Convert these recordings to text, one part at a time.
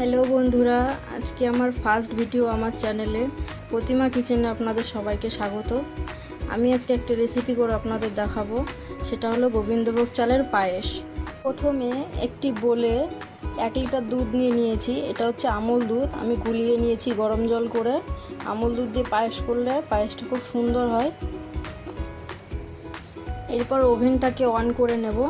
Hello বন্ধুরা, আজকে আমার ফার্স্ট ভিডিও আমার চ্যানেলে প্রতিমা কিচেনে আপনাদের সবাইকে স্বাগত। আমি আজকে একটা রেসিপি করে আপনাদের দেখাবো, সেটা হলো গোবিন্দভোগ চালের পায়েস। প্রথমে একটি বোলে 1 লিটার দুধ নিয়েছি। এটা হচ্ছে আমল দুধ, আমি গুলিয়ে নিয়েছি গরম জল করে। আমল দুধ দিয়ে পায়েস করলে পায়েসটা খুব সুন্দর হয়। এরপর ওভেনটাকে অন করে নেব।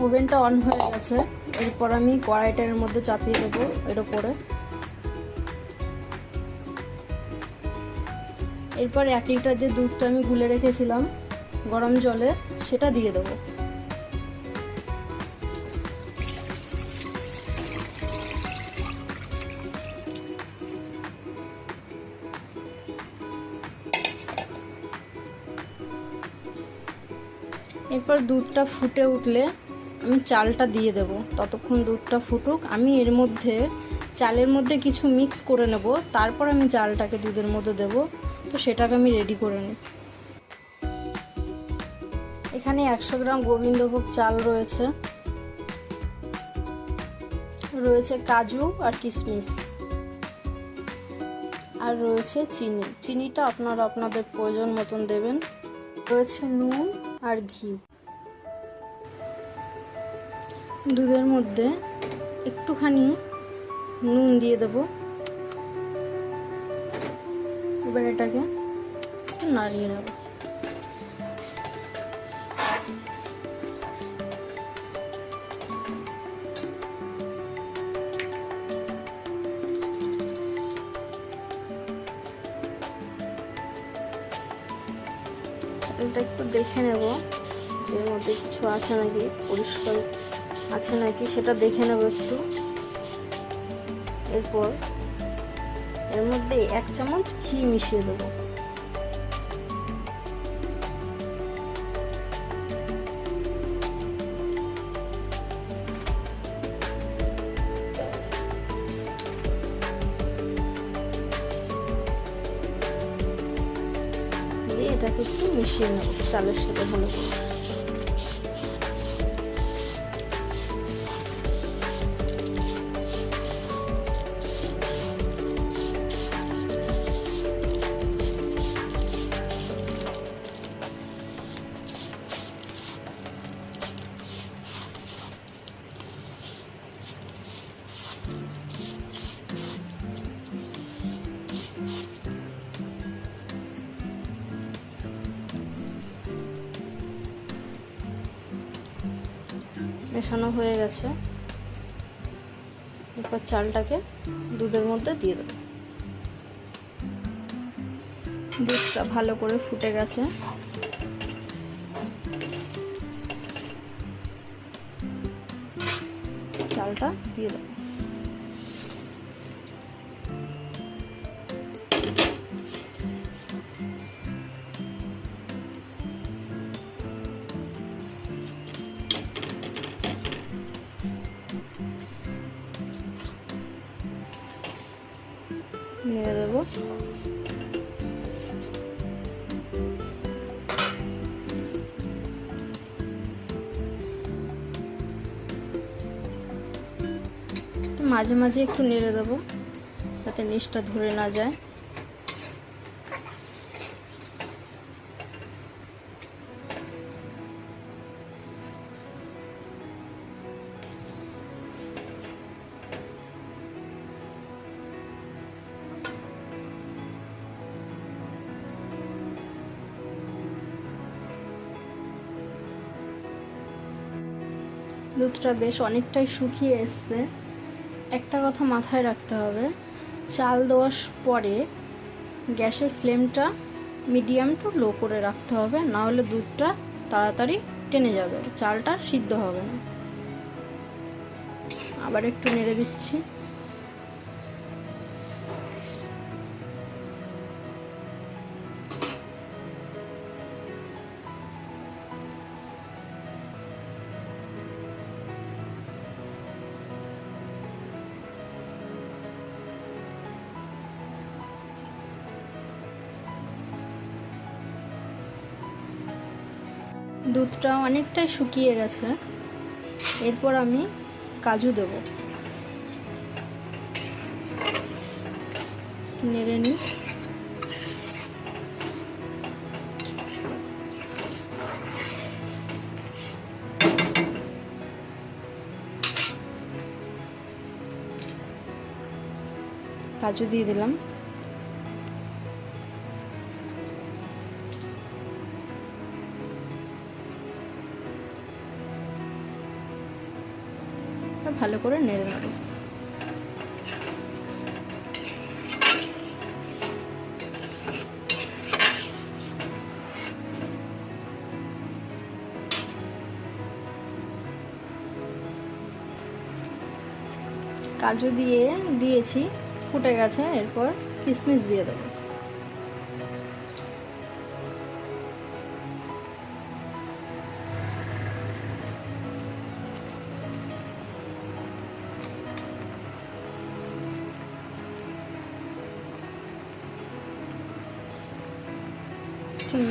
ওভেনটা অন হয়ে গেছে। এরপর আমি কড়াইটার মধ্যে চাপিয়ে দেবো এর উপরে। এরপর 1 লিটার যে দুধটা আমি গুলে রেখেছিলাম গরম জলে, সেটা দিয়ে দেবো। এরপর দুধটা ফুটে উঠলে আমি চালটা দিয়ে দেব। ততক্ষণ দুধটা ফুটুক, আমি এর মধ্যে চালের মধ্যে কিছু মিক্স করে নেব, তারপর আমি চালটাকে দুধের মধ্যে দেব। তো সেটাকে আমি রেডি করে নিই। এখানে 100 গ্রাম গোবিন্দভোগ চাল রয়েছে কাজু আর কিশমিশ, আর রয়েছে চিনিটা আপনারা আপনাদের প্রয়োজন মতন দেবেন। রয়েছে নুন আর ঘি। দুধের মধ্যে একটুখানি নুন দিয়ে দেব। এবার এটাকে নাড়িয়ে নেব। চালটা একটু দেখে নেব যে এর মধ্যে কিছু আছে নাকি, পরিষ্কার আছে নাকি সেটা দেখে নেব একটু। এরপর এর মধ্যে 1 চামচ ঘি মিশিয়ে দেব। দিয়ে এটাকে একটু মিশিয়ে নেব চালের সাথে ভালো করে। মেশানো হয়ে গেছে। এরপর চালটাকে দুধের মধ্যে দিয়ে দেব। দুধটা ভালো করে ফুটে গেছে। চালটা দিয়ে দেব। নেড়ে দেবো। মাঝে মাঝে একটু নেড়ে দেবো যাতে নিচটা ধরে না যায়। দুধটা বেশ অনেকটাই শুকিয়ে এসছে। একটা কথা মাথায় রাখতে হবে, চাল দেওয়ার পরে গ্যাসের ফ্লেমটা মিডিয়াম টু লো করে রাখতে হবে, না হলে দুধটা তাড়াতাড়ি টেনে যাবে, চালটা সিদ্ধ হবে না। আবার একটু নেড়ে দিচ্ছি। দুধটা অনেকটাই শুকিয়ে গেছে। এরপর আমি কাজু দেব, নেড়ে নিই। কাজু দিয়ে দিলাম। ভালো করে নেড়ে নেব। কাজু দিয়েছি, ফুটে গেছে। এরপর কিশমিশ দিয়ে দেবো।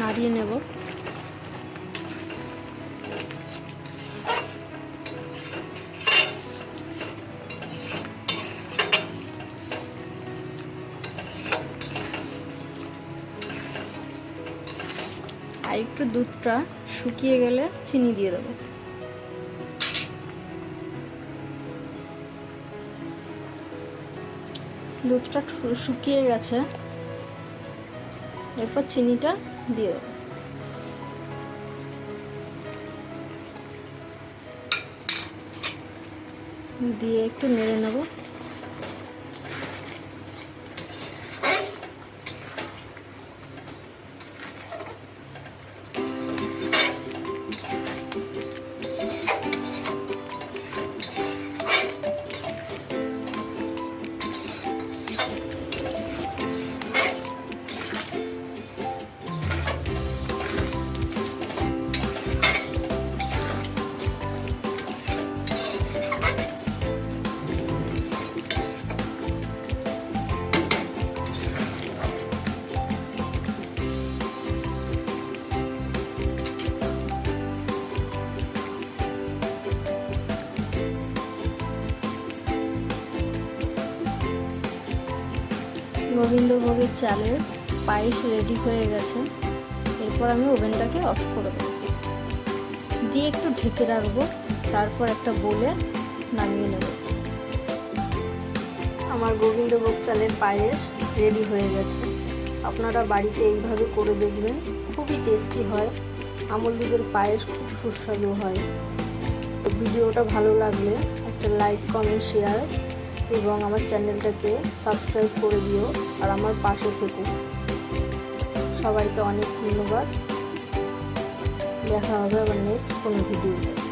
নাড়িয়ে নেব। আর একটু দুধটা শুকিয়ে গেলে চিনি দিয়ে দেবো। দুধটা শুকিয়ে গেছে। এরপর চিনিটা দিয়ে দেবো। দিয়ে একটু নেড়ে নেব। গোবিন্দভোগের চালের পায়েস রেডি হয়ে গেছে। এরপর আমি ওভেনটাকে অফ করে দেবো, দিয়ে একটু ঢেকে রাখবো। তারপর একটা বোলে নামিয়ে নেব। আমার গোবিন্দভোগ চালের পায়েস রেডি হয়ে গেছে। আপনারা বাড়িতে এইভাবে করে দেখবেন, খুবই টেস্টি হয়। আমল দুধের পায়েস খুব সুস্বাদু হয়। তো ভিডিওটা ভালো লাগলে একটা লাইক, কমেন্ট, শেয়ার এবং আমার চ্যানেলটাকে সাবস্ক্রাইব করে দিও। আর আমার পাশে থেকো। সবাইকে অনেক ধন্যবাদ। দেখা হবে আবার নেক্সট কোনো ভিডিওতে।